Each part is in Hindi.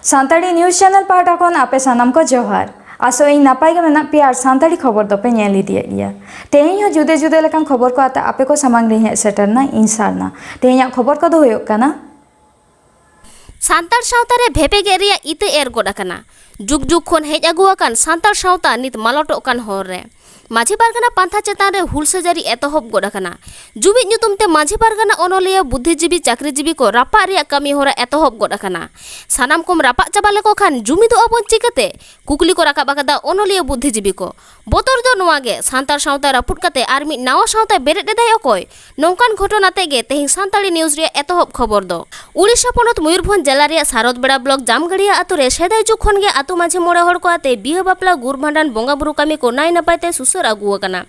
सानताड़ी न्यूज़ चैनल पाटा खन आपे सानाम को जोहार आसो इन नापाय के मेना पे आर सानताड़ी खबर दोपे नेल इदिए गया तेहें हो जुदे जुदे लेकान खबर को आते आपे को सामांग रे हे सेटरना इंसारना तेहें खबर को दो होयोग काना सान्ताड़ सावता रे भेपेगे रिया इते एर गोड आकाना जुग जुग खन हेज आगु आकान सान्ताड़ सावता नित मालटोग कान होर रे माझी पारगाना पांथा चेतान रे हुलसेजारी एतहब गोड आकाना जुबी ᱧᱩᱛᱩᱢ ते माझी पारगाना ओनलिया बुद्धिजीवी चाकरीजीवी को रापा रिया कमी होरा एतहब गोड आकाना सानाम कोम रापा चाबा लेको खान जुमी दो अपन चिकाते कुकली को राकाब आकादा ओनलिया बुद्धिजीवी को बोतर दो नोवा गे सान्ताड़ सावता रापुट काते आर मि नावा सावता बेरेद देदाय अकय नोंकान घटना तेगे तेहिं सान्ताड़ी न्यूज़ रे एतहब खबर दो उड़ीसा पोनत मयूरभंज जिला रे सारदबेड़ा ब्लॉक जामगड़िया आतु रे सेदाय जुग खन गे आतु माझी मोड़े हड़ को आते बिहा बापला गुर भांडान बोंगा बुरु कामी को नाय नपाय ते सुसर आगु आकाना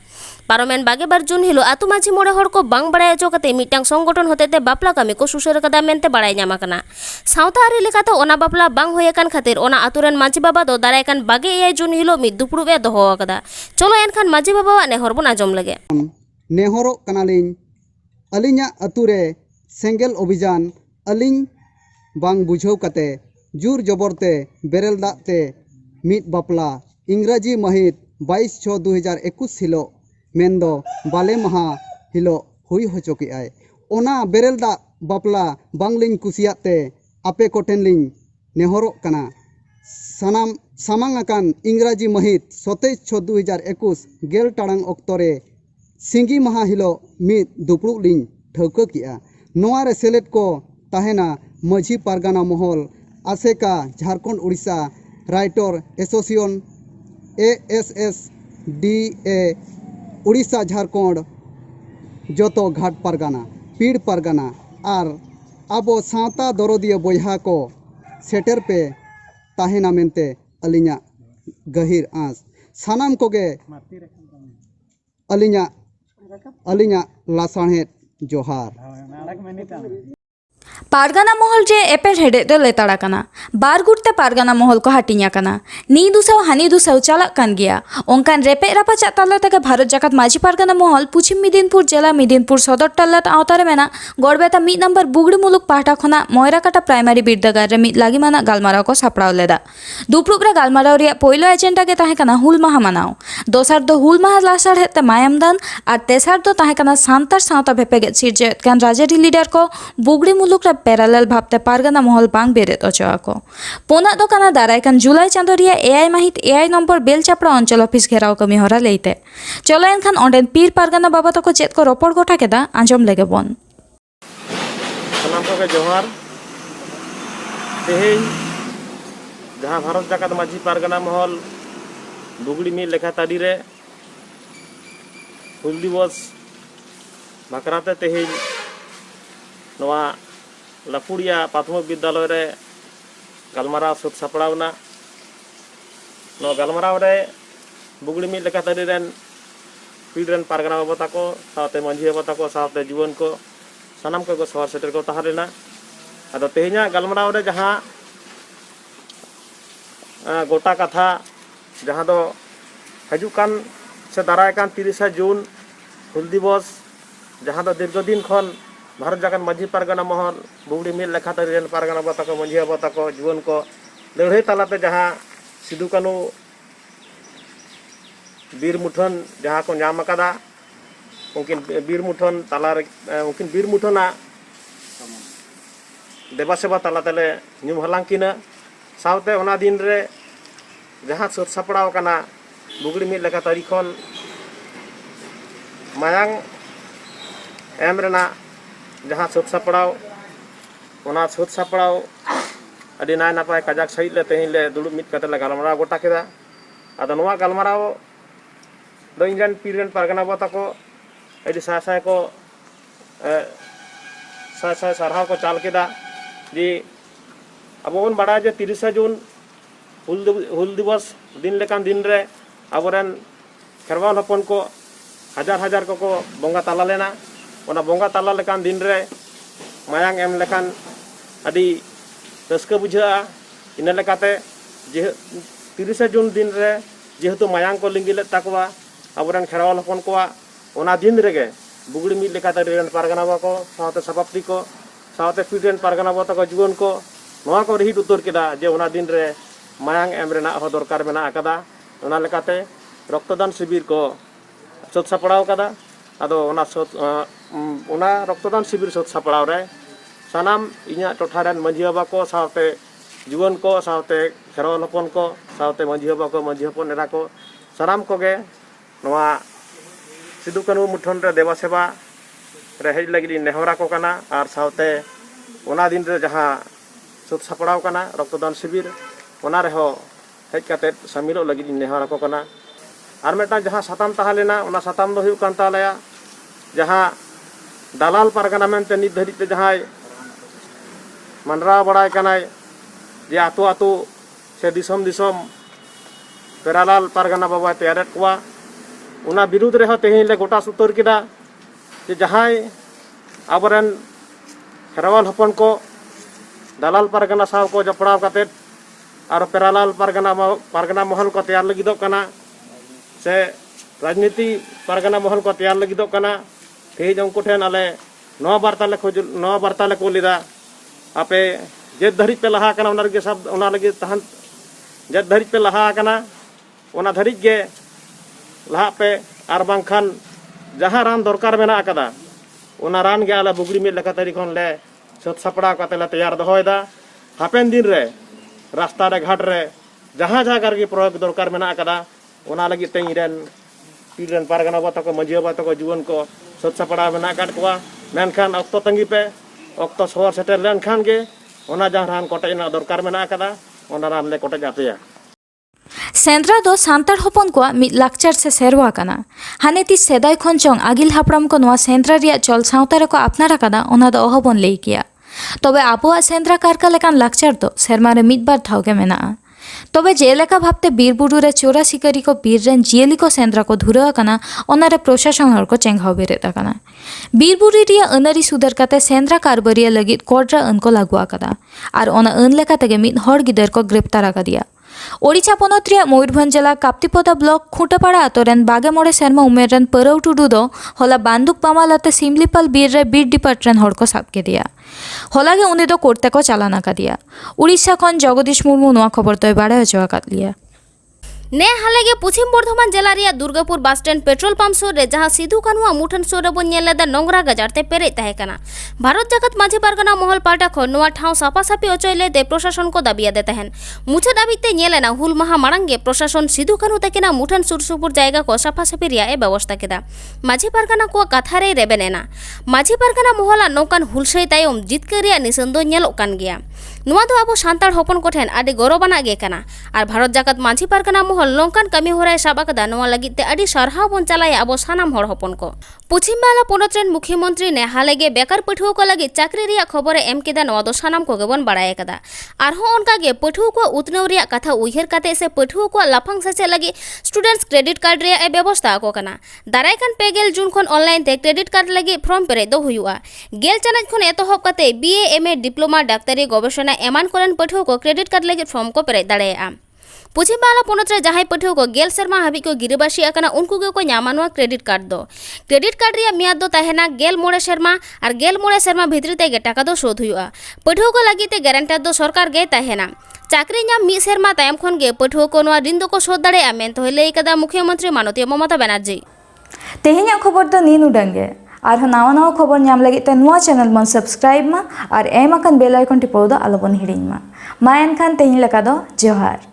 पारमेन 22 जून हिलो आतु माझी मोड़े हड़ को बांग बड़ाय अचो काते मिटांग संगठन होतेते बापला कामी को सुसर कदा मेनते बड़ाय ᱧᱟᱢ आकाना सावता आरी लेकाते ओना बापला बांग होय आकान खातिर ओना आतु रेन माझी बाबा दो दाराय कान 22 जून हिलो मि दुपुरुब ए दोहो आकादा चलो एनखान माझी बाबा नेहर बन आजम लगे नेहरो कनालिन अलिnya आतु रे सेंगेल अभियान अलिंग बांग बुझाव काते जुर जबरते बेरेल दाते मिट बापला इंग्राजी महित 22/6/2021 हिलो मेंदो बाले महा हिलो हुई होचोके आय ओना बेरेल दा बापला बांगलिंग कुसियाते आपे कोटेनलिंग नेहरो कना सनाम सामांग आकान इंग्राजी महित 27/6/2021 गेल टाड़ांग अक्तरे सिंगी महा हिलो मिट दुपड़ुक लिंग ठौका किया नोआ रे सेलेट को ताहेना Majhi Pargana Mahal ASECA Jharkhand Orissa writer association ASSDA Orissa Jharkhand जोतो घाट पारगाना पीड़ पारगाना और आबो सावता दरदिया बोहा को सेटर पे ताहेना मेनते अलिnya गहिर आस सानाम कोगे अलिnya लासाणहेत जोहार पारगाना महल जे एपेर हेडे दो लेताड़ा कना बार गुटते पारगाना महल को हाटिnya कना नी दुसाव हानि दुसाव चालक कान गया ओंकान रेपे रापा चाताला तक भारत जाकात माझी पारगाना महल पुछिम मिदिनपुर जिला मिदिनपुर सदर टालात आवतारे मेना गड़बेता 1 नंबर बुगड़ी मुलुक पाहटा खना मोयराकाटा प्राइमारी बिरदागार रे मिद लागी माना गालमाराव को सापड़ाव लेदा दुपुरुब रे गालमाराव रिया पहिलो एजेंडा गे ताहे कना हुल माहा मानाव दोसार दो हुल माहा लासार हेते मायामदान और तेसार दो ताहे कना सान्तार सावता भेपेगे सिरजेत कान राजारी लीडर को बुगड़ी मुलुक पैरालेल भावते पारगाना महल बांग बेरेत अचोआको पोना दो काना दारायकान जुलाई चांदो रिया एआई माहित एआई नम्बर बेलचापड़ा अंचल ऑफिस घेराव कमी हरा लेते चलो एनखान ओंडेन पीर पारगाना बाबा तको चेत को रोपड़ गोठा केदा आंजम लेगे बन सानाम को जोहार तेहें जहाँ भारत जाकात माझी पारगाना महल बुगड़ी में लेखा ताड़ी रे हुल दिवस बाकराते तेहें नवा लाफुड़िया प्राथमिक विद्यालय रे गालमाराव सत सापड़ावना नो गालमाराव रे बुगड़ी मिद लेका तारी रेन पीड़ रेन पारगाना बाबा ताको सावते मांझी बाबा ताको सावते जुवन को सानाम को सवार सेटर को ताहा लेना आदो तेहेंया गालमाराव रे जहाँ गोटा कथा जहाँ दो हजु कान से दाराय कान 30 जून हुल दिवस जहाँ दो दीर्घ दिन खन भारत जाकान माझी पारगाना महल बुगड़ी मिल लेखा तारी रेन पारगाना बाबा ताको मांझी बाबा ताको जुवन को लड़ाई तालाते जहाँ सिदु कानू बीर मुठन जहाँ को नाम अकादा उनकिन बीर मुठन ताला उनकिन बीर मुठना देवा सेवा ताला तेले ᱧᱩᱢ हलांग किना सावते ओना दिन रे जहाँ सत सापड़ाव काना बुगड़ी मिल लेखा तारी खन मायांग एम रेना जहाँ सत सापड़ाव ओना सत सापड़ाव अड़ी नाय नापाय काजाक सही ले तेहिं ले दुड़ुब मिद कते ले गालमाराव गोटा केदा आदो नोवा गालमाराव दो इंजन पीरेन पारगाना बाबा ताको अड़ी साय को साय सारहाव को चाल केदा जी अब बन बड़ा जे 30 जून हुल दिवस दिन लेकान दिन रे आबोरेन खेरवाल हपन को हजार हजार को बोंगा ताला लेना ओना बोंगा ताला लेकान दिन रे मायांग एम लेकान अड़ी रस्का बुझा इन लेकाते जे 30 जून दिन रे जेहेतु मायांग को लिंगी लेत ताकवा आबोरेन खेरवाल हपन को ओना दिन रेगे बुगड़ी मिद लेकाते रेन पारगाना बाबा को सावते सभापति को सावते पीड़ रेन पारगाना बाबा ताको जुवन को नोआ को रिहिट उतर केदा जे ओना दिन रे मायांग एम रेना हो दरकार मेना आकादा ओना लेकाते रक्तदान शिविर को सत सापड़ाव कदा आदो ओना रक्तदान शिविर सत सापड़ाव रे सानाम इन्या टोठा रेन मांझी बाबा को सावते जुवन को सावते खेरवाल हपन को सावते मांझी बाबा को मांझी हपन एरा को सानाम कोगे नोआ सिदु कानू मुठन रे देवा सेवा रे हेज लगी नेहरा को कना आर सावते ओना दिन रे जहां सत सापड़ाव कना रक्तदान शिविर ओना रे हो हेज काते शामिलो लगी नेहरा को कना आर मेटा जहां साताम ताहालेना ओना साताम दो हुयुग कान तालेया जहां दालाल पारगाना मेनते नित धरिते जहां मनरा बड़ाय कनाय जे आतो आतो से दिसम दिसम पेरालाल पारगाना बाबा तैयारेट कोआ उना विरुद्ध रे तेहें ले गोटा सुतर केदा जे जहां आबरेन खेरवाल हपन को दालाल पारगाना साव को जपड़ाव काते और पेरालाल पारगाना महल को तैयार लगिदो कना से राजनीति पारगाना महल को तैयार लगिदो कना तेज उनको ठेन आले नवा वार्ता ले को लिदा आपे जेद धरी पे लहा कना ओना लगे सब ओना लगे तहन जेद धरी पे लहा कना ओना धरी गे लहा पे आर बांखान जहां रान दरकार मेना आकदा ओना रान गे आला बुगड़ी में लेका तरी खन ले सत सापड़ा काते ले तैयार दहोयदा हापेन दिन रे रास्ता रे घाट रे जहां जहां गे प्रयोग दरकार मेना आकदा ओना लगे तेई रेन पीरन पारगाना बाबा को मांझी बाबा को जुवन को सत सापड़ा मेना काट कोआ मेनखान अक्तो तंगी पे अक्तो सोहर सेटर लेन खान गे ओना जहां रान कोटे ना दरकार मेना आकदा ओना रान ले कोटे जापेया सेंद्रा दो सांतार हपन को मिद लाक्चर से सेरवा कना हाने ती सेदाय खन चोंग आगिल हापड़ाम को नोआ सेंद्रा रिया चल सावता रे को अपनार आकादा ओना दो अहबन लई किया तबे आबोआ सेंद्रा कारका लेकान लाक्चर दो सेरमा रे मिद बार ठाव के मेना तबे जेलेका भाबते बीरबुरु रे चोरा शिकारी को बीर रेन जियली को सेंद्रा को धुरा कना ओना रे प्रशासन हर को चेंघाव बेरेता कना बीरबुरु रिया अनरी सुधर काते सेंद्रा कारबरिया लगित कोड्रा अन को लागुआ कदा आर ओना अन लेका तेगे मिद हर गिदर को ग्रेप्तार आकादिया ओडिशा पनत रिया मयूरभंज जिला काप्तिपदा ब्लॉक खुंटापाड़ा आतोरेन 22 सेरमा उमेर रेन परव टुडू दो होला बांदुक पामालाते सिमलीपाल बीर रे बीर डिपार्ट रेन हड़ को साब के दिया होलागे उनी दो कोर्टे को चालाना का दिया उड़ीसा खन जगदीश मुर्मू नोआ खबर तो बाड़े हचवा काट लिया ने हालेगे पश्चिम बर्धमान जिला रिया Durgapur bus stand petrol pump सुर रे जहां सिधु कानुआ मुठन सुर रे बन नेलेदा नोंगरा गजारते पेरे तहे कना भारत जगत माझी पारगाना महल पाटा खन नोआ ठाव सापा सापी अचयले दे प्रशासन को दाबिया दे तहन मुछे दाबिते नेलेना हुल महा माड़ांगे प्रशासन सिधु कानु तकिना मुठन सुरसुपुर जायगा को साफा सापी रिया ए व्यवस्था केदा माझी पारगाना को कथा रे रेबेनेना माझी पारगाना महला नौकान हुलसै तायम जितके रिया निसन दो नेलो कान गया नुआ दो आबो सांताड़ हपन को ठेन आडी गौरवाना गे कना आर भारत जगत माझी पारगाना महल नौकान कमी होराय साब आकदा नुआ लगिते आडी सरहाव बन चलाय आबो सानाम हड़ हपन को पश्चिम बांग्ला पोनत रेन मुख्यमंत्री ने हालेगे बेकार पठुओ को लगी चाकरी रिया खबर एम केदा नुआ दो सानाम को गेबन बाड़ाय कदा आरहो ओनका गे पठुओ को उतनव रिया कथा उयहर काते से पठुओ को लाफांग सेचे लगी स्टूडेंट्स क्रेडिट कार्ड रिया ए व्यवस्था को कना दारायकान पेगेल जून खन ऑनलाइन ते क्रेडिट कार्ड लगी फॉर्म पेरे दो हुआ गेल चानच खन एतोहब काते बीए एमए डिप्लोमा डाक्तरी गवेषणा एमान कोरन पठुओ को क्रेडिट कार्ड लगी फॉर्म को पेरे दाड़ाया पश्चिम बांग्ला पोनत रे जहां पठुओ को गेल सेरमा हाबी को गिरिबासी आकना उनको गे को न्यामानुआ क्रेडिट कार्ड रिया मियाद दो तहेना गेल मोड़े सेरमा और गेल मोड़े सेरमा भितरी तेगे टाका दो शोध हुआ पठुओ को लगिते गारंटर दो सरकार गे तहेना चाकरी नाम मी सेरमा तायम खन गे पठुओ को नोआ ऋण दो को शोध दाड़ेया मेन तो लई कदा मुख्यमंत्री माननीय ममता बनर्जी तेहेኛ खबर दो नीन उडंगे और नवा नवा खबर नाम लगी ते नुआ चैनल मन सब्सक्राइब मा और एम अकन बेल आइकन टिपो दो आलोबन हिडिंग मा एनखान तेहेñ लेका दो जोहार।